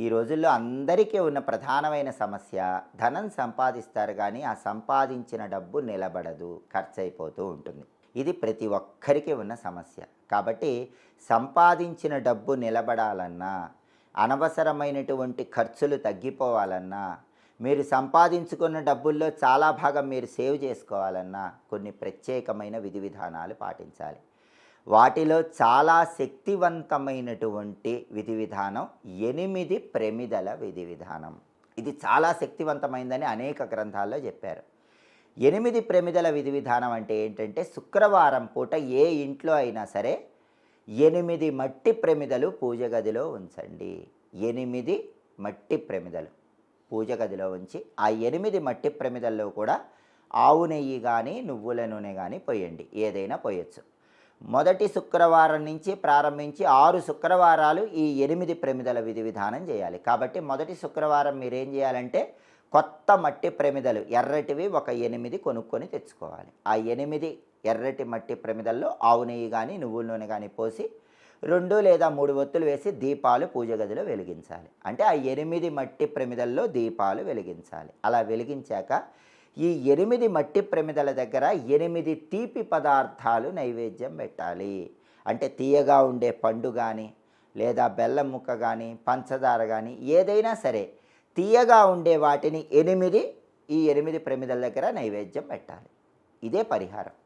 ఈ రోజుల్లో అందరికీ ఉన్న ప్రధానమైన సమస్య ధనం సంపాదిస్తారు కానీ ఆ సంపాదించిన డబ్బు నిలబడదు, ఖర్చయిపోతూ ఉంటుంది. ఇది ప్రతి ఒక్కరికి ఉన్న సమస్య. కాబట్టి సంపాదించిన డబ్బు నిలబడాలన్నా, అనవసరమైనటువంటి ఖర్చులు తగ్గిపోవాలన్నా, మీరు సంపాదించుకున్న డబ్బుల్లో చాలా భాగం మీరు సేవ్ చేసుకోవాలన్నా కొన్ని ప్రత్యేకమైన విధి విధానాలు పాటించాలి. వాటిలో చాలా శక్తివంతమైనటువంటి విధి విధానం 8 ప్రమిదల విధి విధానం. ఇది చాలా శక్తివంతమైందని అనేక గ్రంథాల్లో చెప్పారు. 8 ప్రమిదల విధి విధానం అంటే ఏంటంటే, శుక్రవారం పూట ఏ ఇంట్లో అయినా సరే 8 మట్టి ప్రమిదలు పూజ గదిలో ఉంచండి. 8 మట్టి ప్రమిదలు పూజ గదిలో ఉంచి ఆ 8 మట్టి ప్రమిదల్లో కూడా ఆవు నెయ్యి కానీ నువ్వుల నూనె కానీ పోయండి, ఏదైనా పోయొచ్చు. మొదటి శుక్రవారం నుంచి ప్రారంభించి 6 శుక్రవారాలు ఈ 8 ప్రమిదల విధి విధానం చేయాలి. కాబట్టి మొదటి శుక్రవారం మీరేం చేయాలంటే, కొత్త మట్టి ప్రమిదలు ఎర్రటివి ఒక 8 కొనుక్కొని తెచ్చుకోవాలి. ఆ 8 ఎర్రటి మట్టి ప్రమిదల్లో ఆవు నెయ్యి కానీ నువ్వుల నూనె కానీ పోసి 2 లేదా 3 ఒత్తులు వేసి దీపాలు పూజ గదిలో వెలిగించాలి. అంటే ఆ 8 మట్టి ప్రమిదల్లో దీపాలు వెలిగించాలి. అలా వెలిగించాక ఈ 8 మట్టి ప్రమిదల దగ్గర 8 తీపి పదార్థాలు నైవేద్యం పెట్టాలి. అంటే తీయగా ఉండే పండు కానీ, లేదా బెల్లం ముక్క కానీ, పంచదార కానీ, ఏదైనా సరే తీయగా ఉండే వాటిని ఈ 8 ప్రమిదల దగ్గర నైవేద్యం పెట్టాలి. ఇదే పరిహారం.